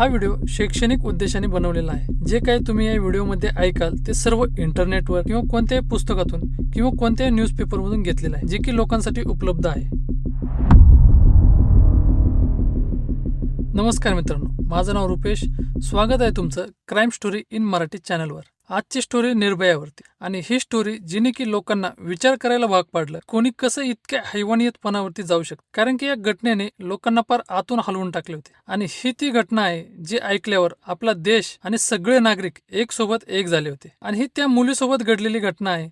हा व्हिडिओ शैक्षणिक उद्देशाने बनवलेला आहे। जे काही तुम्ही या व्हिडिओमध्ये ऐकाल ते सर्व इंटरनेटवर किंवा कोणत्याही पुस्तकातून किंवा कोणत्याही न्यूजपेपरमधून घेतलेलं आहे, जे की लोकांसाठी उपलब्ध आहे। नमस्कार मित्रांनो, माझं नाव रुपेश। स्वागत आहे तुमचं क्राईम स्टोरी इन मराठी चॅनलवर। आजची स्टोरी निर्भयावरती आणि ही स्टोरी जिने की लोकांना विचार करायला भाग पाडलं, कोणी कसं इतक्या हैवानियतपणावरती जाऊ शकतं। कारण की या घटनेने लोकांना पार आतून हलवून टाकले होते आणि ही ती घटना आहे जी ऐकल्यावर आपला देश आणि सगळे नागरिक एक सोबत एक झाले होते। आणि ही त्या मुलीसोबत घडलेली घटना आहे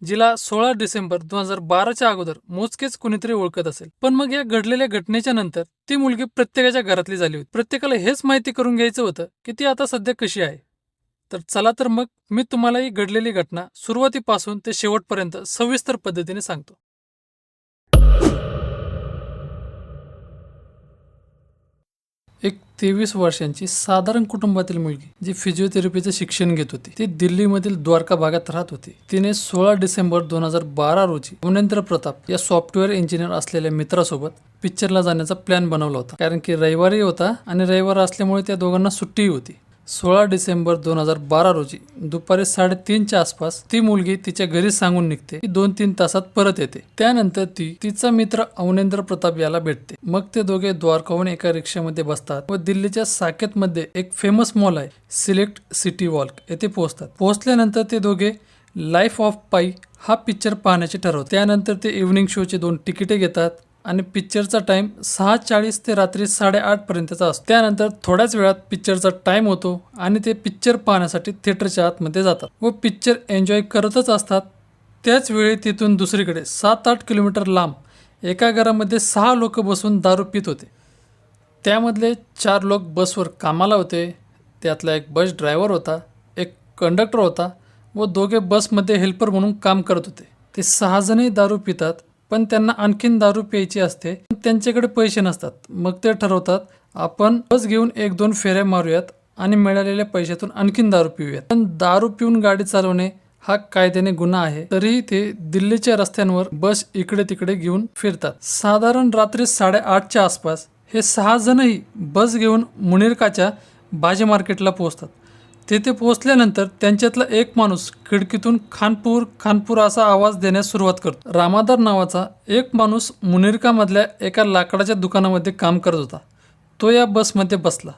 जिला 16 डिसेंबर 2012च्या अगोदर मोजकेच कुणीतरी ओळखत असेल। पण मग या घडलेल्या घटनेच्या नंतर ती मुलगी प्रत्येकाच्या घरातली झाली होती। प्रत्येकाला हेच माहिती करून घ्यायचं होतं की ती आता सध्या कशी आहे। तर चला तर मग मी तुम्हाला ही घडलेली घटना सुरुवातीपासून ते शेवटपर्यंत सविस्तर पद्धतीने सांगतो। एक 23 वर्षांची साधारण कुटुंबातील मुलगी जी फिजिओथेरपीचं शिक्षण घेत होती, ती दिल्लीमधील द्वारका भागात राहत होती। तिने 16 डिसेंबर 2012 रोजी अवनेंद्र प्रताप या सॉफ्टवेअर इंजिनियर असलेल्या मित्रासोबत पिक्चरला जाण्याचा प्लॅन बनवला होता। कारण की रविवारी होता आणि रविवार असल्यामुळे त्या दोघांना सुट्टी होती। 16 डिसेंबर 2012 रोजी दुपारी 3:30च्या आसपास ती मुलगी तिच्या घरी सांगून निघते की 2-3 तासात परत येते। त्यानंतर ती तिचा मित्र अवनेंद्र प्रताप याला भेटते। मग ते दोघे द्वारकाहून एका रिक्षामध्ये बसतात व दिल्लीच्या साकेतमध्ये एक फेमस मॉल आहे सिलेक्ट सिटी वॉल्क येथे पोहोचतात। पोहोचल्यानंतर ते दोघे लाईफ ऑफ पाई हा पिक्चर पाहण्याचे ठरवतात। त्यानंतर ते इव्हनिंग शोचे 2 तिकिटे घेतात आणि पिक्चरचा टाइम 6:40 ते रात्री 8:30 पर्यंतचा असतो। त्यानंतर थोड्याच वेळात पिक्चरचा टाइम होतो आणि ते पिक्चर पाहण्यासाठी थिएटरच्या आतमध्ये जातात व पिक्चर एन्जॉय करतच असतात। त्याच वेळी तिथून दुसरीकडे 7-8 किलोमीटर लांब एका घरामध्ये 6 लोक बसून दारू पित होते। त्यामधले 4 लोक बसवर कामाला होते। त्यातला एक बस ड्रायव्हर होता, एक कंडक्टर होता व दोघे बसमध्ये हेल्पर म्हणून काम करत होते। ते 6 जणही दारू पितात, पण त्यांना आणखीन दारू प्यायची असते, पण त्यांच्याकडे पैसे नसतात। मग ते ठरवतात आपण बस घेऊन 1-2 फेऱ्या मारूयात आणि मिळालेल्या पैशातून आणखीन दारू पिऊयात। पण दारू पिऊन गाडी चालवणे हा कायद्याने गुन्हा आहे, तरीही ते दिल्लीच्या रस्त्यांवर बस इकडे तिकडे घेऊन फिरतात। साधारण रात्री 8:30च्या आसपास हे 6 जणही बस घेऊन मुनिरकाच्या भाजी मार्केटला पोहोचतात। तेथे पोहोचल्यानंतर त्यांच्यातला एक माणूस खिडकीतून खानपूर खानपूर असा आवाज देण्यास सुरुवात करतो। रामादार नावाचा एक माणूस मुनिरकामधल्या एका लाकडाच्या दुकानामध्ये काम करत होता। तो या बसमध्ये बसला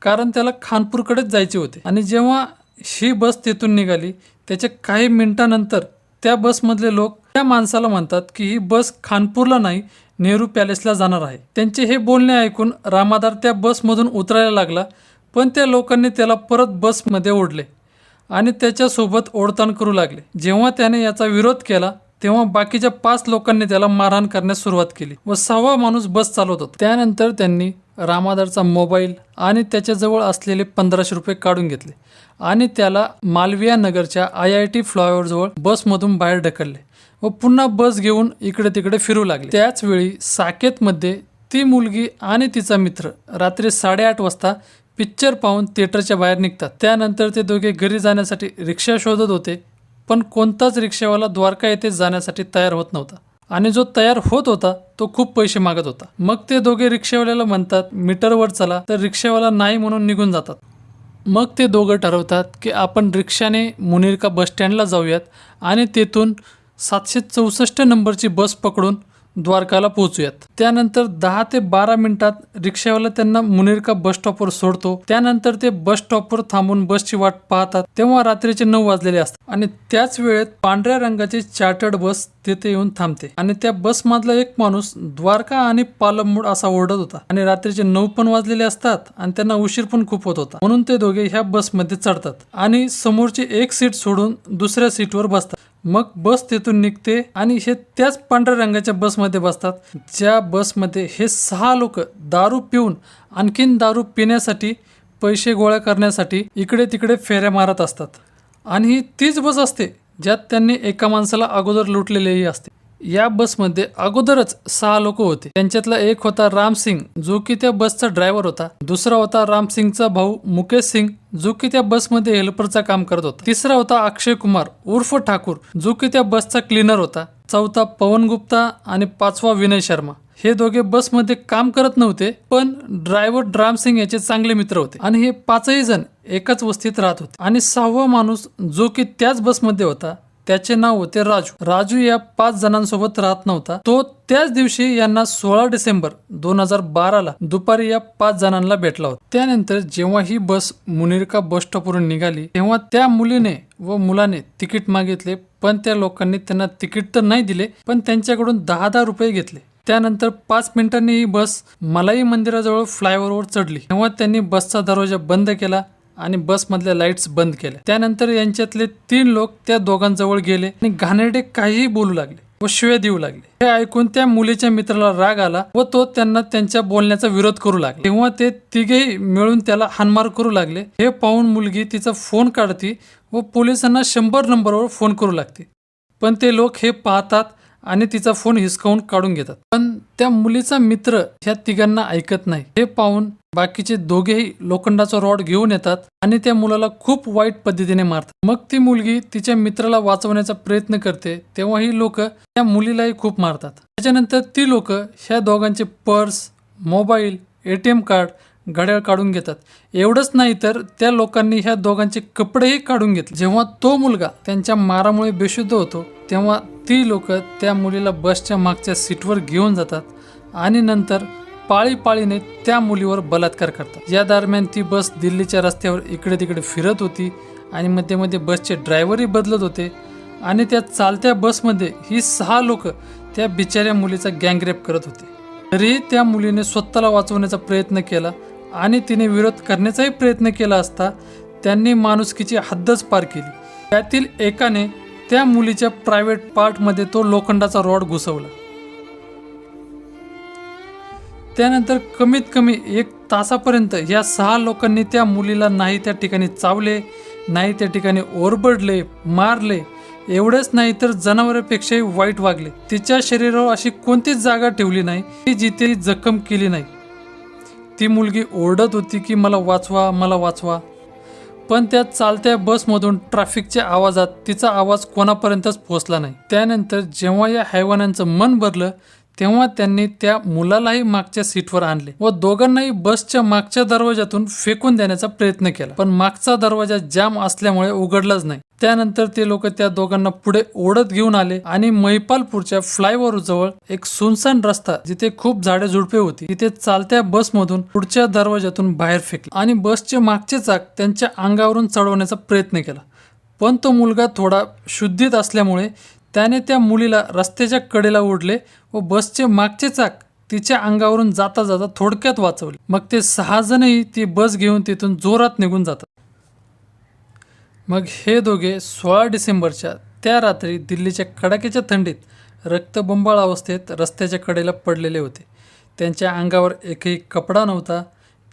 कारण त्याला खानपूरकडेच जायचे होते। आणि जेव्हा ही बस तेथून निघाली त्याच्या काही मिनिटांनंतर त्या बसमधले लोक त्या माणसाला म्हणतात की ही बस खानपूरला नाही, नेहरू पॅलेसला जाणार आहे। त्यांचे हे बोलणे ऐकून रामादार त्या बसमधून उतरायला लागला, पण त्या लोकांनी त्याला परत बसमध्ये ओढले आणि त्याच्यासोबत ओढताण करू लागले। जेव्हा त्याने याचा विरोध केला तेव्हा बाकीच्या 5 लोकांनी त्याला मारहाण करण्यास सुरुवात केली व 6वा माणूस बस चालवत होता। त्यानंतर त्यांनी रामादारचा मोबाईल आणि त्याच्याजवळ असलेले 1500 रुपये काढून घेतले आणि त्याला मालविया नगरच्या IIT फ्लायओव्हरजवळ बसमधून बाहेर ढकलले व पुन्हा बस घेऊन इकडे तिकडे फिरू लागले। त्याच वेळी साकेतमध्ये ती मुलगी आणि तिचा मित्र रात्री 8:30 वाजता पिक्चर पाहून थिएटरच्या बाहेर निघतात। त्यानंतर ते दोघे घरी जाण्यासाठी रिक्षा शोधत होते, पण कोणताच रिक्षावाला द्वारका येथे जाण्यासाठी तयार होत नव्हता आणि जो तयार होत होता तो खूप पैसे मागत होता। मग ते दोघे रिक्षावाल्याला म्हणतात मीटरवर चला, तर रिक्षावाला नाही म्हणून निघून जातात। मग ते दोघं ठरवतात की आपण रिक्षाने मुनिरका बस स्टँडला जाऊयात आणि तेथून 764 नंबरची बस पकडून द्वारकाला पोहोचूयात। त्यानंतर 10 ते 12 मिनिटात रिक्षावाला त्यांना मुनिरका बस स्टॉपवर सोडतो। त्यानंतर ते बस स्टॉपवर थांबून बसची वाट पाहतात। तेव्हा रात्रीचे 9 वाजलेले असतात आणि त्याच वेळेत पांढऱ्या रंगाची चार्टर्ड बस तिथे येऊन थांबते आणि त्या बसमधला एक माणूस द्वारका आणि पालमूड असा ओरडत होता आणि रात्रीचे 9 पण वाजलेले असतात आणि त्यांना उशीर पण खूप होत होता। म्हणून ते दोघे ह्या बसमध्ये चढतात आणि समोरची एक सीट सोडून दुसऱ्या सीटवर बसतात। मग बस तेथून निघते आणि हे त्याच पांढऱ्या रंगाच्या बसमध्ये बसतात, ज्या बसमध्ये हे 6 लोक दारू पिऊन आणखीन दारू पिण्यासाठी पैसे गोळा करण्यासाठी इकडे तिकडे फेऱ्या मारत असतात। आणि ही तीच बस असते ज्यात त्यांनी एका माणसाला अगोदर लुटलेलेही असते। या बसमध्ये अगोदरच 6 लोक होते। त्यांच्यातला एक होता राम सिंग, जो की त्या बसचा ड्रायव्हर होता। दुसरा होता राम सिंगचा भाऊ मुकेश सिंग, जो की त्या बसमध्ये हेल्परचा काम करत होता। तिसरा होता अक्षय कुमार उर्फ ठाकूर, जो की त्या बसचा क्लीनर होता। चौथा पवन गुप्ता आणि पाचवा विनय शर्मा. हे दोघे बसमध्ये काम करत नव्हते, पण ड्रायव्हर राम सिंग याचे चांगले मित्र होते आणि हे पाचही जण एकाच वस्तीत राहत होते. आणि सहावा माणूस जो की त्याच बसमध्ये होता त्याचे नाव होते राजू. राजू या 5 जणांसोबत राहत नव्हता. तो त्याच दिवशी यांना 16 डिसेंबर 2012 दुपारी या 5 जणांना भेटला होता. त्यानंतर जेव्हा ही बस मुनिरका बस स्टॉपवरून निघाली तेव्हा त्या मुलीने व मुलाने तिकीट मागितले, पण त्या लोकांनी त्यांना तिकीट तर नाही दिले, पण त्यांच्याकडून 10,000 रुपये घेतले. त्यानंतर 5 मिनिटांनी ही बस मलाई मंदिराजवळ फ्लायओव्हरवर चढली. तेव्हा त्यांनी बसचा दरवाजा बंद केला आणि बसमधल्या लाईट्स बंद केल्या. त्यानंतर यांच्यातले 3 लोक त्या दोघांजवळ गेले आणि घाणेरडे काहीही बोलू लागले व शिव्या देऊ लागले. हे ऐकून त्या मुलीच्या मित्राला राग आला व तो त्यांना त्यांच्या बोलण्याचा विरोध करू लागला. तेव्हा ते तिघेही मिळून त्याला हाणमार करू लागले. हे पाहून मुलगी तिचा फोन काढते व पोलिसांना 100 नंबरवर फोन करू लागते. पण ते लोक हे पाहतात आणि तिचा फोन हिसकावून काढून घेतात. पण त्या मुलीचा मित्र ह्या तिघांना ऐकत नाही. हे पाहून बाकीचे दोघेही लोखंडाचा रॉड घेऊन येतात आणि त्या मुलाला खूप वाईट पद्धतीने मारतात. मग ती मुलगी तिच्या मित्राला वाचवण्याचा प्रयत्न करते तेव्हा ही लोक त्या मुलीलाही खूप मारतात. त्याच्यानंतर ती लोक ह्या दोघांचे पर्स, मोबाईल, ATM कार्ड, घड्याळ काढून घेतात. एवढंच नाही तर त्या लोकांनी ह्या दोघांचे कपडेही काढून घेतले. जेव्हा तो मुलगा त्यांच्या मारामुळे बेशुद्ध होतो तेव्हा ती लोक त्या मुलीला बसच्या मागच्या सीटवर घेऊन जातात आणि नंतर पाळीपाळीने त्या मुलीवर बलात्कार करतात. या दरम्यान ती बस दिल्लीच्या रस्त्यावर इकडे तिकडे फिरत होती आणि मध्ये मध्ये बसचे ड्रायव्हरही बदलत होते आणि त्या चालत्या बसमध्ये ही 6 लोक त्या बिचाऱ्या मुलीचा गँगरेप करत होते. तरीही त्या मुलीने स्वतःला वाचवण्याचा प्रयत्न केला आणि तिने विरोध करण्याचाही प्रयत्न केला असता त्यांनी माणुसकीची हद्दच पार केली. त्यातील एकाने त्या मुलीच्या प्रायव्हेट पार्टमध्ये तो लोखंडाचा रॉड घुसवला. त्यानंतर कमीत कमी 1 तासापर्यंत या 6 लोकांनी त्या मुलीला नाही त्या ठिकाणी चावले, नाही त्या ठिकाणी ओरबडले, मारले. एवढेच नाही तर जनावरांपेक्षाही वाईट वागले. तिच्या शरीरावर अशी कोणतीच जागा ठेवली नाही की जिथे जखम केली नाही. ती मुलगी ओरडत होती की मला वाचवा, मला वाचवा. पण त्या चालत्या बसमधून ट्रॅफिकच्या आवाजात तिचा आवाज कोणापर्यंतच पोहोचला नाही. त्यानंतर जेव्हा या हैवानांचं मन भरलं तेव्हा त्यांनी त्या मुलालाही मागच्या सीटवर आणले व दोघांनाही बसच्या मागच्या दरवाजातून फेकून देण्याचा प्रयत्न केला, पण मागचा दरवाजा जाम असल्यामुळे उघडलाच नाही. त्यानंतर ते लोक त्या दोघांना पुढे ओढत घेऊन आले आणि महिपालपूरच्या फ्लायओव्हर जवळ एक सुनसान रस्ता जिथे खूप झाडे झुडपे होती तिथे चालत्या बसमधून पुढच्या दरवाजातून बाहेर फेकले आणि बसचे मागचे चाक त्यांच्या अंगावरून चढवण्याचा प्रयत्न केला. पण तो मुलगा थोडा शुद्धीत असल्यामुळे त्याने त्या मुलीला रस्त्याच्या कडेला ओढले व बसचे मागचे चाक तिच्या अंगावरून जाता जाता थोडक्यात वाचवले. मग ते 6 जणही ती बस घेऊन तिथून जोरात निघून जातात. मग हे दोघे 16 डिसेंबरच्या त्या रात्री दिल्लीच्या कडाक्याच्या थंडीत रक्तबंबाळ अवस्थेत रस्त्याच्या कडेला पडलेले होते. त्यांच्या अंगावर एकही कपडा नव्हता,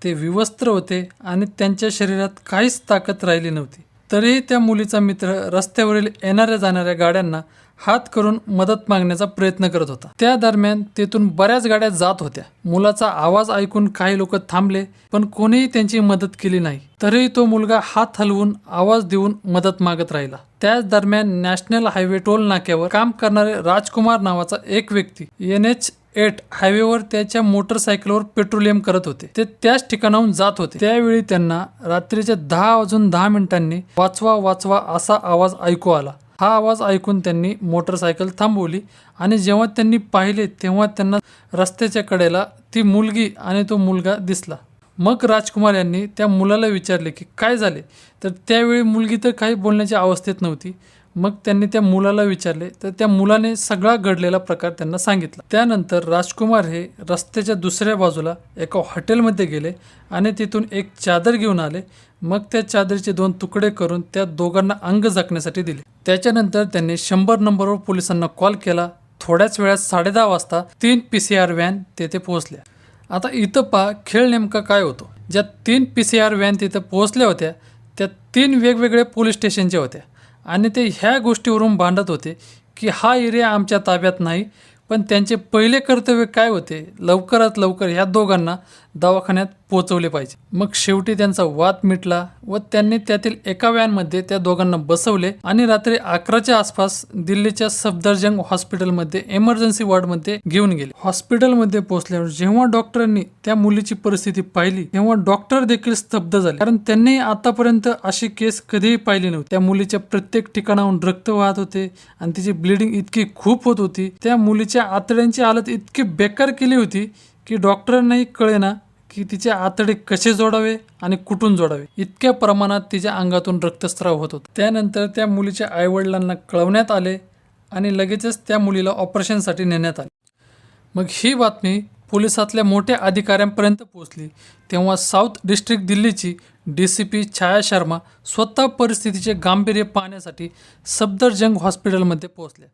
ते विवस्त्र होते आणि त्यांच्या शरीरात काहीच ताकद राहिली नव्हती. तरीही त्या मुलीचा मित्र रस्त्यावरील येणाऱ्या जाणाऱ्या गाड्यांना हात करून मदत मागण्याचा प्रयत्न करत होता. त्या दरम्यान तेथून बऱ्याच गाड्या जात होत्या. मुलाचा आवाज ऐकून काही लोक थांबले, पण कोणीही त्यांची मदत केली नाही. तरीही तो मुलगा हात हलवून आवाज देऊन मदत मागत राहिला. त्याच दरम्यान नॅशनल हायवे टोल नाक्यावर काम करणारे राजकुमार नावाचा एक व्यक्ती NH8 हायवेवर त्याच्या मोटरसायकलवर पेट्रोलियम करत होते. ते त्याच ठिकाणाहून जात होते. त्यावेळी त्यांना रात्रीच्या 10:10 वाचवा वाचवा असा आवाज ऐकू आला. हा आवाज ऐकून त्यांनी मोटरसायकल थांबवली आणि जेव्हा त्यांनी पाहिले तेव्हा त्यांना रस्त्याच्या कडेला ती मुलगी आणि तो मुलगा दिसला. मग राजकुमार यांनी त्या मुलाला विचारले की काय झाले, तर त्यावेळी मुलगी तर काही बोलण्याच्या अवस्थेत नव्हती. मग त्यांनी त्या मुलाला विचारले तर त्या मुलाने सगळा घडलेला प्रकार त्यांना सांगितला. त्यानंतर राजकुमार हे रस्त्याच्या दुसऱ्या बाजूला एका हॉटेलमध्ये गेले आणि तिथून एक चादर घेऊन आले. मग त्या चादरीचे 2 तुकडे करून त्या दोघांना अंग झाकण्यासाठी दिले. त्याच्यानंतर त्यांनी 100 नंबरवर पोलिसांना कॉल केला. थोड्याच वेळात 10:30 वाजता 3 PCR व्हॅन तेथे पोहोचल्या. आता इथं पहा खेळ नेमका काय होतो. ज्या 3 PCR व्हॅन तिथं पोहोचल्या होत्या त्या 3 वेगवेगळे पोलीस स्टेशनच्या होत्या आणि ते ह्या गोष्टीवरून भांडत होते की हा एरिया आमच्या ताब्यात नाही. पण त्यांचे पहिले कर्तव्य काय होते, लवकरात लवकर ह्या दोघांना दवाखान्यात पोहोचवले पाहिजे। मग शेवटी त्यांचा वाद मिटला व त्यांनी त्यातील एका व्हॅनमध्ये त्या दोघांना बसवले आणि रात्री 11च्या आसपास दिल्लीच्या सफदरजंग हॉस्पिटलमध्ये इमर्जन्सी वॉर्डमध्ये घेऊन गेले। हॉस्पिटलमध्ये पोहोचल्यावर जेव्हा डॉक्टरांनी त्या मुलीची परिस्थिती पाहिली तेव्हा डॉक्टर देखील स्तब्ध झाले, कारण त्यांनी आतापर्यंत अशी केस कधीही पाहिली नव्हती। त्या मुलीच्या प्रत्येक ठिकाणाहून रक्त वाहत होते आणि तिची ब्लिडिंग इतकी खूप होत होती। त्या मुलीच्या आतड्यांची हालत इतकी बेकार केली होती की डॉक्टरांनाही कळेना की तिचे आतडे कसे जोडावे आणि कुठून जोडावे, इतक्या प्रमाणात तिच्या अंगातून रक्तस्राव होत होता। त्यानंतर त्या मुलीच्या आईवडिलांना कळवण्यात आले आणि लगेचच त्या मुलीला ऑपरेशनसाठी नेण्यात आले। मग ही बातमी पोलिसातल्या मोठ्या अधिकाऱ्यांपर्यंत पोहोचली तेव्हा साऊथ डिस्ट्रिक्ट दिल्लीची DCP छाया शर्मा स्वतः परिस्थितीचे गांभीर्य पाहण्यासाठी सफदरजंग हॉस्पिटलमध्ये पोहोचल्या।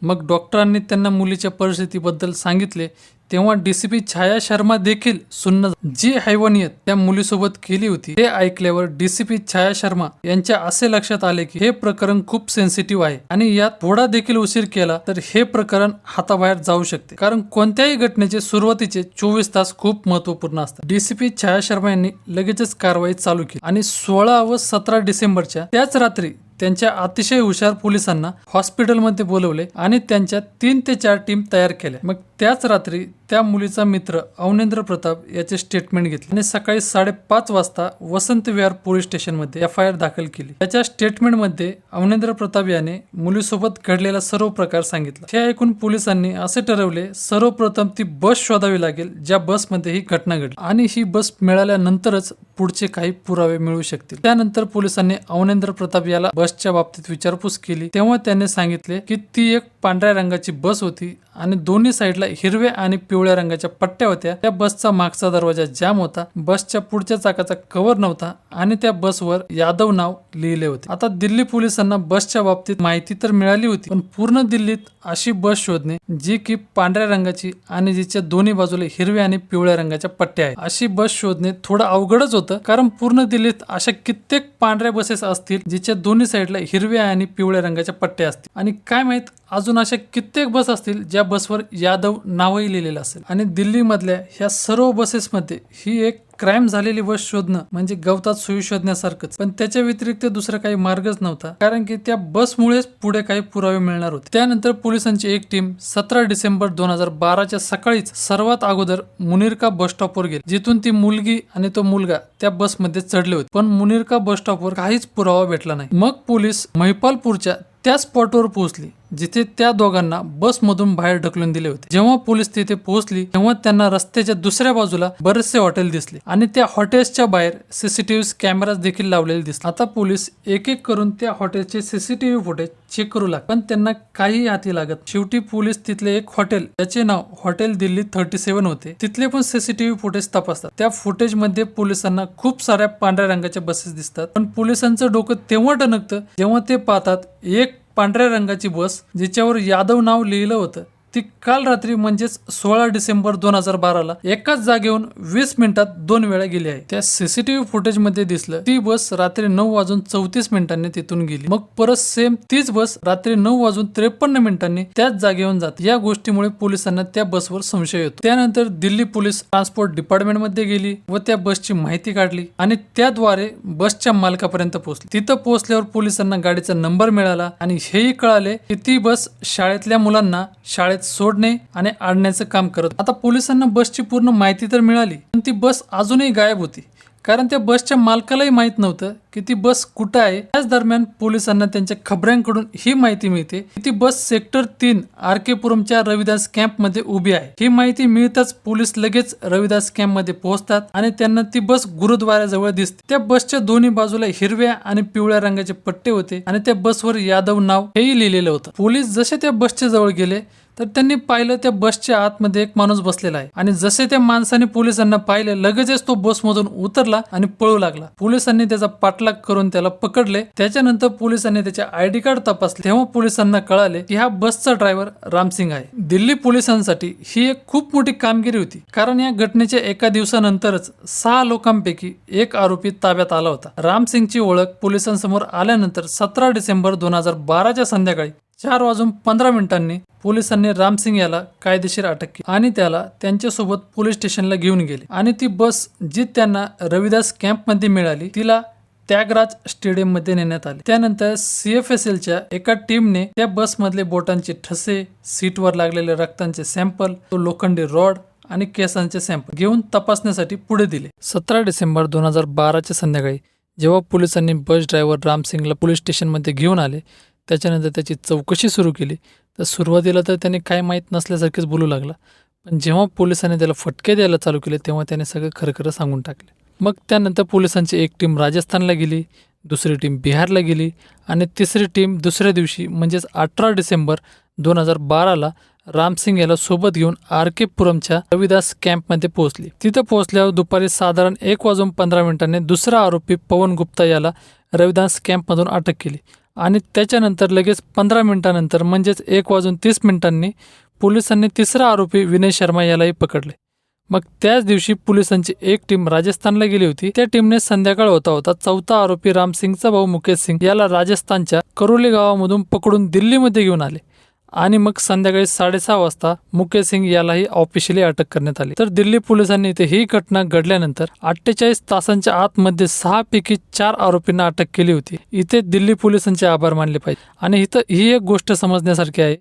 मग डॉक्टरांनी त्यांना मुलीच्या परिस्थितीबद्दल सांगितले तेव्हा DCP छाया शर्मा देखील सुन्न जी हैवानियत त्या मुलीसोबत केली होती हे ऐकल्यावर DCP छाया शर्मा यांच्या असे लक्षात आले की हे प्रकरण खूप सेन्सिटिव्ह आहे आणि यात थोडा देखील उशीर केला तर हे प्रकरण हाताबाहेर जाऊ शकते, कारण कोणत्याही घटनेचे सुरुवातीचे 24 तास खूप महत्त्वपूर्ण असतात। DCP छाया शर्मा यांनी लगेचच कारवाई चालू केली आणि 16 व 17 डिसेंबरच्या त्याच रात्री त्यांच्या अतिशय हुशार पोलिसांना हॉस्पिटलमध्ये बोलवले आणि त्यांच्या 3 ते 4 टीम तयार केल्या। मग त्याच रात्री त्या मुलीचा मित्र अवनेंद्र प्रताप याचे स्टेटमेंट घेतले आणि सकाळी 5:30 वाजता वसंत विहार पोलीस स्टेशनमध्ये FIR दाखल केली। त्याच्या स्टेटमेंटमध्ये अवनेंद्र प्रताप याने मुलीसोबत घडलेला सर्व प्रकार सांगितला। हे ऐकून पोलिसांनी असे ठरवले सर्वप्रथम ती बस शोधावी लागेल ज्या बसमध्ये ही घटना घडली आणि ही बस मिळाल्यानंतरच पुढचे काही पुरावे मिळू शकतील। त्यानंतर पोलिसांनी अवनेंद्र प्रताप याला बसच्या बाबतीत विचारपूस केली तेव्हा त्याने सांगितले की ती एक पांढऱ्या रंगाची बस होती आणि दोन्ही साईडला हिरव्या आणि पिवळ्या रंगाच्या पट्ट्या होत्या। त्या बसचा मागचा दरवाजा जाम होता, बसच्या पुढच्या चाकाचा कव्हर नव्हता आणि त्या बसवर यादव नाव लिहिले होते। आता दिल्ली पोलिसांना बसच्या बाबतीत माहिती तर मिळाली होती, पण पूर्ण दिल्लीत अशी बस शोधणे जी की पांढऱ्या रंगाची आणि जिच्या दोन्ही बाजूला हिरव्या आणि पिवळ्या रंगाच्या पट्ट्या आहेत अशी बस शोधणे थोडं अवघडच होतं, कारण पूर्ण दिल्लीत अशा कित्येक पांढऱ्या बसेस असतील जिच्या दोन्ही साईडला हिरव्या आणि पिवळ्या रंगाच्या पट्ट्या असतील आणि काय माहित अजून अशा कित्येक बस असतील ज्या बसवर यादव नावही लिहिलेलं असेल। आणि दिल्लीमधल्या ह्या सर्व बसेसमध्ये ही एक क्राईम झालेली बस शोधणं म्हणजे गवतात सुई शोधण्यासारखंच, पण त्याच्या व्यतिरिक्त दुसरा काही मार्गच नव्हता, कारण की त्या बसमुळेच पुढे काही पुरावे मिळणार होते। त्यानंतर पोलिसांची एक टीम 17 डिसेंबर 2012च्या सकाळीच सर्वात अगोदर मुनिरका बस स्टॉपवर गेली, जिथून ती मुलगी आणि तो मुलगा त्या बसमध्ये चढले होते, पण मुनिरका बस स्टॉपवर काहीच पुरावा भेटला नाही। मग पोलीस महिपालपूरच्या त्या स्पॉटवर पोहोचली जिथे त्या दोघांना बसमधून बाहेर ढकलून दिले होते। जेव्हा पोलीस तिथे पोहोचली तेव्हा त्यांना रस्त्याच्या दुसऱ्या बाजूला बरेचसे हॉटेल दिसले आणि त्या हॉटेल्सच्या बाहेर CCTV कॅमेराज देखील लावलेले दिसले। आता पोलीस एक एक करून त्या हॉटेलचे CCTV फुटेज चेक करू लागले, पण त्यांना काही हाती लागत। शेवटी पोलीस तिथले एक हॉटेल ज्याचे नाव हॉटेल दिल्ली 37 होते तिथले पण CCTV फुटेज तपासतात। त्या फुटेज मध्ये पोलिसांना खूप साऱ्या पांढऱ्या रंगाच्या बसेस दिसतात, पण पोलिसांचं डोकं तेव्हा टणकतं जेव्हा ते पाहतात एक पांढऱ्या रंगाची बस जिच्यावर यादव नाव लिहिलं होतं ती काल रात्री म्हणजेच 16 डिसेंबर 2012ला एकाच जागेहून 20 मिनिटात 2 वेळा गेली आहे। त्या CCTV फुटेज मध्ये दिसलं ती बस रात्री 9:34 तिथून गेली, मग परत सेम तीच बस रात्री 9:53 त्याच जागेहून जाते। या गोष्टीमुळे पोलिसांना त्या बसवर संशय येतो। त्यानंतर दिल्ली पोलीस ट्रान्सपोर्ट डिपार्टमेंट मध्ये गेली व त्या बसची माहिती काढली आणि त्याद्वारे बसच्या मालकापर्यंत पोहोचली। तिथं पोहोचल्यावर पोलिसांना गाडीचा नंबर मिळाला आणि हेही कळाले की ती बस शाळेतल्या मुलांना शाळेत सोडणे आणि आणण्याचं काम करत। आता पोलिसांना बसची पूर्ण माहिती तर मिळाली, पण ती बस अजूनही गायब होती, कारण त्या बसच्या मालकालाही माहित नव्हतं की ती बस कुठं आहे। त्याच दरम्यान पोलिसांना त्यांच्या खबऱ्यांकडून ही माहिती मिळते की ती बस सेक्टर 3 RK पुरमच्या रविदास कॅम्प मध्ये उभी आहे। ही माहिती मिळताच पोलीस लगेच रविदास कॅम्प मध्ये पोहोचतात आणि त्यांना ती बस गुरुद्वाराजवळ दिसते। त्या बसच्या दोन्ही बाजूला हिरव्या आणि पिवळ्या रंगाचे पट्टे होते आणि त्या बसवर यादव नाव हेही लिहिलेलं होतं। पोलीस जसे त्या बसच्या जवळ गेले तर त्यांनी पाहिलं त्या बसच्या आतमध्ये एक माणूस बसलेला आहे आणि जसे त्या माणसाने पोलिसांना पाहिलं लगेचच तो बसमधून उतरला आणि पळू लागला। पोलिसांनी त्याचा पाठलाग करून त्याला पकडले। त्याच्यानंतर पोलिसांनी त्याचे ID कार्ड तपासले तेव्हा पोलिसांना कळाले की हा बसचा ड्रायव्हर रामसिंग आहे। दिल्ली पोलिसांसाठी ही एक खूप मोठी कामगिरी होती, कारण या घटनेच्या एका दिवसानंतरच 6 लोकांपैकी एक आरोपी ताब्यात आला होता। रामसिंगची ओळख पोलिसांसमोर आल्यानंतर 17 डिसेंबर 2012च्या संध्याकाळी 4:15 पोलिसांनी रामसिंग याला कायदेशीर अटक केली आणि त्याला त्यांच्यासोबत पोलीस स्टेशनला घेऊन गेले आणि ती बस जी त्यांना रविदास कॅम्पमध्ये मिळाली तिला त्यागराज स्टेडियम मध्ये नेण्यात आले। त्यानंतर CFSLच्या एका टीमने त्या बसमधले बोटांचे ठसे, सीटवर लागलेले रक्तांचे सॅम्पल, तो लोखंडी रॉड आणि केसांचे सॅम्पल घेऊन तपासण्यासाठी पुढे दिले। 17 डिसेंबर 2012च्या संध्याकाळी जेव्हा पोलिसांनी बस ड्रायव्हर रामसिंगला पोलीस स्टेशनमध्ये घेऊन आले, त्याच्यानंतर त्याची चौकशी सुरू केली तर सुरुवातीला तर त्याने काय माहीत नसल्यासारखेच बोलू लागला, पण जेव्हा पोलिसांनी त्याला फटके द्यायला चालू केले तेव्हा त्याने सगळं खरं सांगून टाकले। मग त्यानंतर पोलिसांची एक टीम राजस्थानला गेली, दुसरी टीम बिहारला गेली आणि तिसरी टीम दुसऱ्या दिवशी म्हणजेच 18 डिसेंबर 2012ला रामसिंग याला सोबत घेऊन RK पुरमच्या रविदास कॅम्पमध्ये पोहोचली। तिथं पोहोचल्यावर दुपारी साधारण 1:15 दुसरा आरोपी पवन गुप्ता याला रविदास कॅम्पमधून अटक केली आणि त्याच्यानंतर लगेच 15 मिनिटांनंतर म्हणजेच 1:30 पोलिसांनी तिसरा आरोपी विनय शर्मा यालाही पकडले। मग त्याच दिवशी पोलिसांची एक टीम राजस्थानला गेली होती। त्या टीमने संध्याकाळ होता होता चौथा आरोपी रामसिंगचा भाऊ मुकेश सिंग याला राजस्थानच्या करोली गावामधून पकडून दिल्लीमध्ये घेऊन आले आणि मग संध्याकाळी 6:30 वाजता मुकेश सिंग यालाही ऑफिशियली अटक करण्यात आली। तर दिल्ली पोलिसांनी इथे ही घटना घडल्यानंतर 48 तासांच्या आतमध्ये 6 पैकी 4 आरोपींना अटक केली होती। इथे दिल्ली पोलिसांचे आभार मानले पाहिजे आणि इथं ही एक गोष्ट समजण्यासारखी आहे,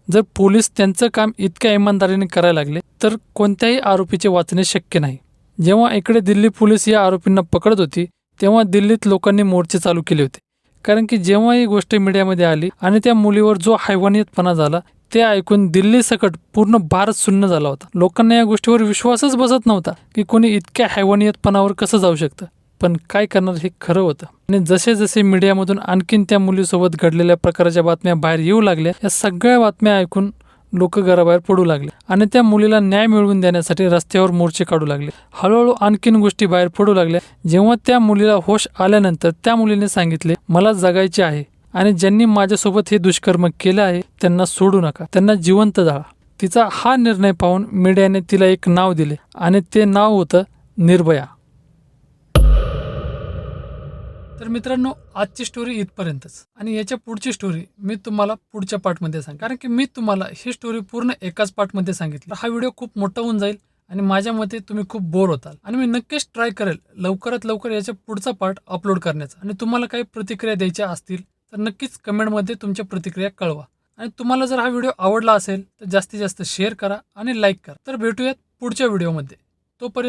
जर पोलीस त्यांचं काम इतक्या इमानदारीने करायला लागले तर कोणत्याही आरोपीचे वाचणे शक्य नाही। जेव्हा इकडे दिल्ली पोलीस या आरोपींना पकडत होती तेव्हा दिल्लीत लोकांनी मोर्चे चालू केले होते, कारण की जेव्हा ही गोष्ट मीडियामध्ये आली आणि त्या मुलीवर जो हैवानियतपणा झाला ते ऐकून दिल्ली सकट पूर्ण भारत सुन्न झाला होता। लोकांना या गोष्टीवर विश्वासच बसत नव्हता की कोणी इतक्या हैवानियतपणावर कसं जाऊ शकतं, पण काय करणार हे खरं होतं। आणि जसे जसे मीडियामधून आणखीन त्या मुलीसोबत घडलेल्या प्रकारच्या बातम्या बाहेर येऊ लागल्या, या सगळ्या बातम्या ऐकून लोक घराबाहेर पडू लागले आणि त्या मुलीला न्याय मिळवून देण्यासाठी रस्त्यावर मोर्चे काढू लागले। हळूहळू आणखीन गोष्टी बाहेर पडू लागल्या। जेव्हा त्या मुलीला होश आल्यानंतर त्या मुलीने सांगितले, मला जगायचे आहे आणि ज्यांनी माझ्यासोबत हे दुष्कर्म केलं आहे त्यांना सोडू नका, त्यांना जिवंत जाळा। तिचा हा निर्णय पाहून मीडियाने तिला एक नाव दिले आणि ते नाव होतं निर्भया। तर मित्रांनो, आजची स्टोरी इथपर्यंतच आणि याच्या पुढची स्टोरी मी तुम्हाला पुढच्या पार्टमध्ये सांग, कारण की मी तुम्हाला ही स्टोरी पूर्ण एकाच पार्टमध्ये सांगितली। हा व्हिडिओ खूप मोठा होऊन जाईल आणि माझ्या मते तुम्ही खूप बोर होताल आणि मी नक्कीच ट्राय करेल लवकरात लवकर याच्या पुढचा पार्ट अपलोड करण्याचा। आणि तुम्हाला काही प्रतिक्रिया द्यायच्या असतील तर नक्कीच कमेंटमध्ये तुमच्या प्रतिक्रिया कळवा आणि तुम्हाला जर हा व्हिडिओ आवडला असेल तर जास्तीत जास्त शेअर करा आणि लाईक करा। तर भेटूयात पुढच्या व्हिडिओमध्ये, तोपर्यंत